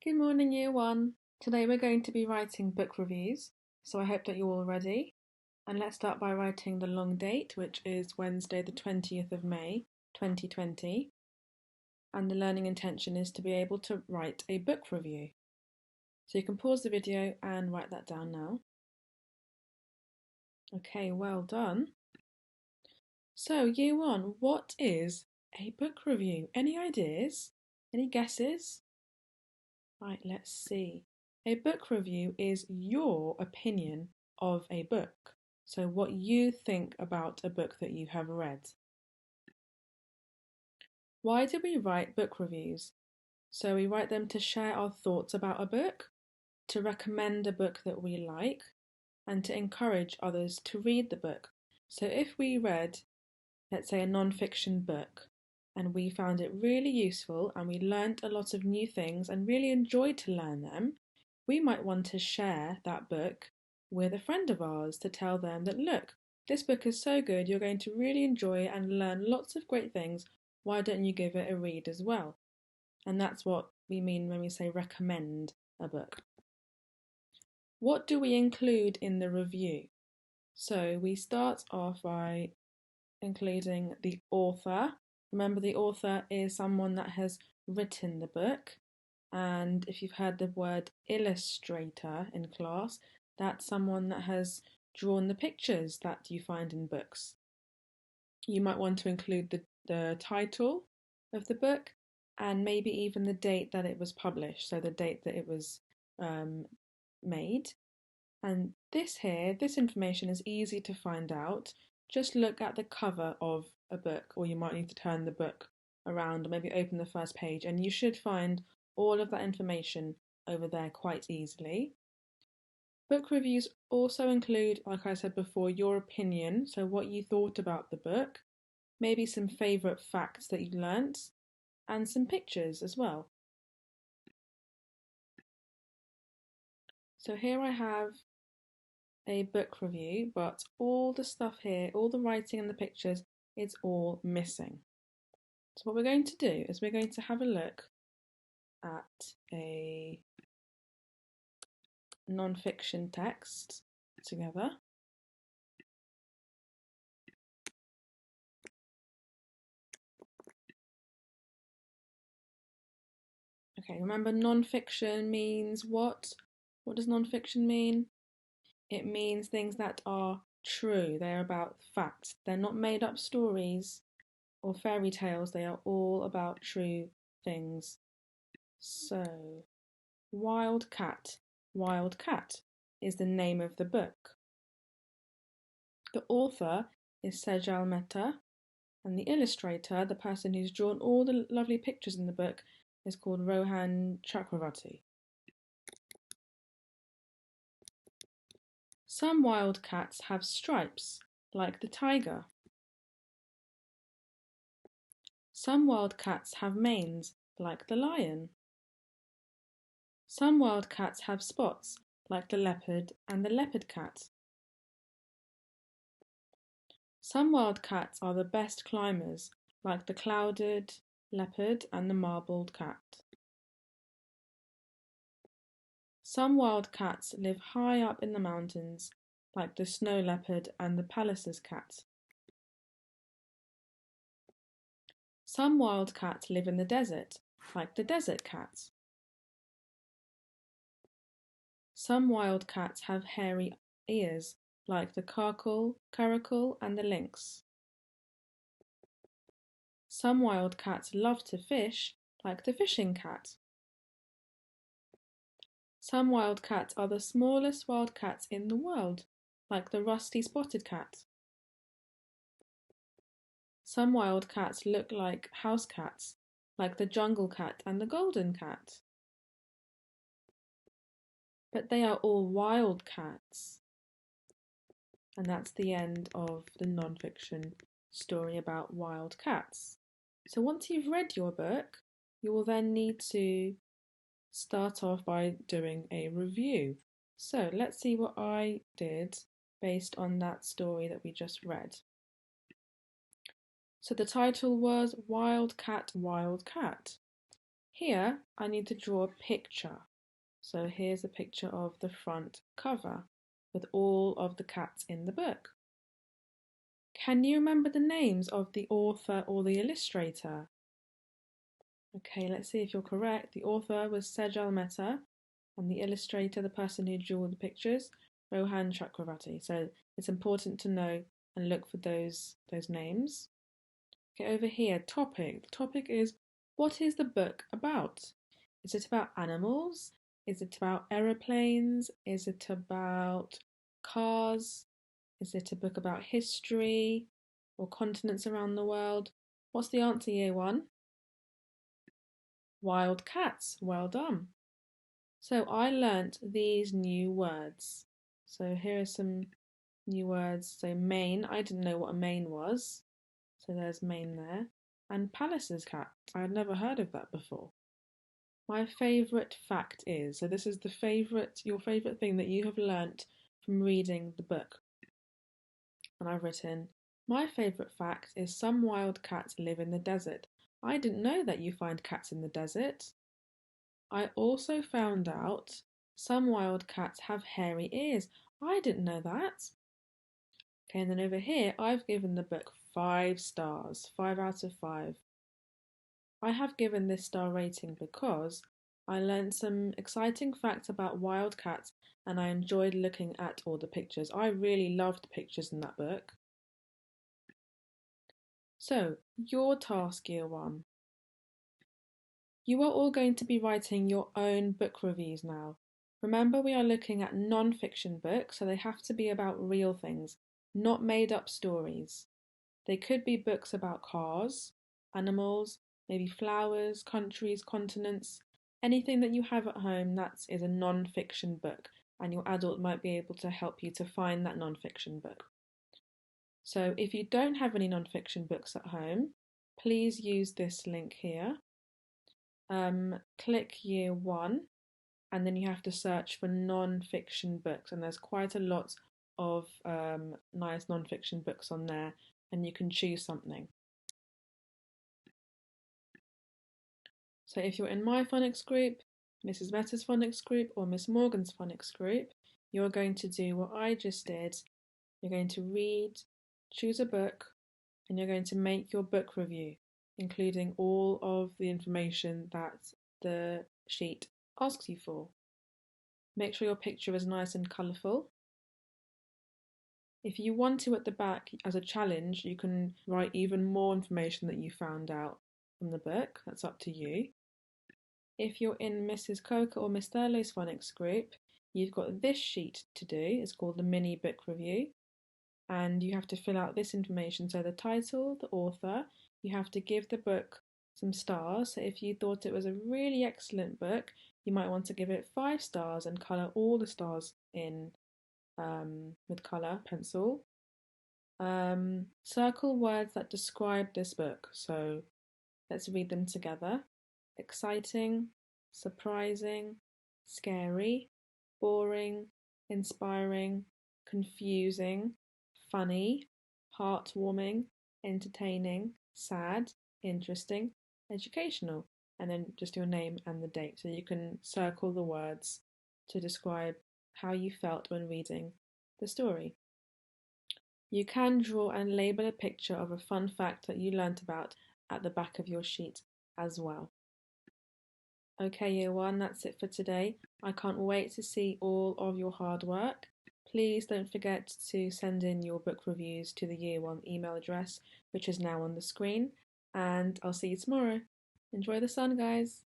Good morning, Year 1. Today we're going to be writing book reviews, so I hope that you're all ready. And let's start by writing the long date, which is Wednesday, the 20th of May, 2020. And the learning intention is to be able to write a book review. So you can pause the video and write that down now. Okay, well done. So, Year 1, what is a book review? Any ideas? Any guesses? Right, let's see. A book review is your opinion of a book. So, what you think about a book that you have read. Why do we write book reviews? So, we write them to share our thoughts about a book, to recommend a book that we like, and to encourage others to read the book. So, if we read, let's say, a non-fiction book, and we found it really useful and we learnt a lot of new things and really enjoyed to learn them, we might want to share that book with a friend of ours to tell them that, look, this book is so good, you're going to really enjoy it and learn lots of great things. Why don't you give it a read as well? And that's what we mean when we say recommend a book. What do we include in the review? So we start off by including the author. Remember, the author is someone that has written the book. And if you've heard the word illustrator in class, that's someone that has drawn the pictures that you find in books. You might want to include the title of the book and maybe even the date that it was published, so the date that it was made. And this information is easy to find out. Just look at the cover of a book, or you might need to turn the book around or maybe open the first page, and you should find all of that information over there quite easily. Book reviews also include, like I said before, your opinion, so what you thought about the book, maybe some favourite facts that you learnt, and some pictures as well. So here I have a book review, but all the stuff here, all the writing and the pictures, it's all missing. So what we're going to do is we're going to have a look at a non-fiction text together. Okay, remember non-fiction means what? What does non-fiction mean? It means things that are true. They're about facts. They're not made up stories or fairy tales. They are all about true things. So, Wild Cat. Wild Cat is the name of the book. The author is Sejal Mehta, and the illustrator, the person who's drawn all the lovely pictures in the book, is called Rohan Chakravarti. Some wild cats have stripes, like the tiger. Some wild cats have manes, like the lion. Some wild cats have spots, like the leopard and the leopard cat. Some wild cats are the best climbers, like the clouded leopard and the marbled cat. Some wild cats live high up in the mountains, like the snow leopard and the Pallas's cat. Some wild cats live in the desert, like the desert cat. Some wild cats have hairy ears, like the caracal and the lynx. Some wild cats love to fish, like the fishing cat. Some wild cats are the smallest wild cats in the world, like the rusty spotted cat. Some wild cats look like house cats, like the jungle cat and the golden cat. But they are all wild cats. And that's the end of the non-fiction story about wild cats. So once you've read your book, you will then need to start off by doing a review. So let's see what I did based on that story that we just read. So the title was Wild Cat, Wild Cat. Here I need to draw a picture. So here's a picture of the front cover with all of the cats in the book. Can you remember the names of the author or the illustrator? Okay, let's see if you're correct. The author was Sejal Mehta, and the illustrator, the person who drew the pictures, Rohan Chakravarti. So it's important to know and look for those names. Okay, over here, topic. The topic is, what is the book about? Is it about animals? Is it about aeroplanes? Is it about cars? Is it a book about history or continents around the world? What's the answer, year one? Wild cats. Well done. So I learnt these new words. So here are some new words. So Maine, I didn't know what a Maine was. So there's Maine there. And Pallis's cat. I had never heard of that before. My favourite fact is, so this is your favourite thing that you have learnt from reading the book. And I've written, my favourite fact is some wild cats live in the desert. I didn't know that you find cats in the desert. I also found out some wild cats have hairy ears. I didn't know that. Okay, and then over here, I've given the book 5 stars, 5 out of 5. I have given this star rating because I learned some exciting facts about wild cats and I enjoyed looking at all the pictures. I really loved the pictures in that book. So, your task, year one. You are all going to be writing your own book reviews now. Remember, we are looking at non-fiction books, so they have to be about real things, not made up stories. They could be books about cars, animals, maybe flowers, countries, continents, anything that you have at home that is a non-fiction book, and your adult might be able to help you to find that non-fiction book. So if you don't have any non-fiction books at home, please use this link here. Click year one, and then you have to search for non-fiction books, and there's quite a lot of nice non-fiction books on there, and you can choose something. So if you're in my phonics group, Mrs. Meta's phonics group, or Miss Morgan's phonics group, you're going to do what I just did. You're going to read, choose a book, and you're going to make your book review, including all of the information that the sheet asks you for. Make sure your picture is nice and colourful. If you want to, at the back, as a challenge, you can write even more information that you found out from the book. That's up to you. If you're in Mrs. Coker or Miss Thurlow's phonics group, you've got this sheet to do. It's called the mini book review. And you have to fill out this information. So the title, the author, you have to give the book some stars. So if you thought it was a really excellent book, you might want to give it 5 stars and colour all the stars in with colour pencil. Circle words that describe this book. So let's read them together. Exciting, surprising, scary, boring, inspiring, confusing, funny, heartwarming, entertaining, sad, interesting, educational, and then just your name and the date. So you can circle the words to describe how you felt when reading the story. You can draw and label a picture of a fun fact that you learnt about at the back of your sheet as well. Okay, year one, that's it for today. I can't wait to see all of your hard work. Please don't forget to send in your book reviews to the year one email address, which is now on the screen. And I'll see you tomorrow. Enjoy the sun, guys.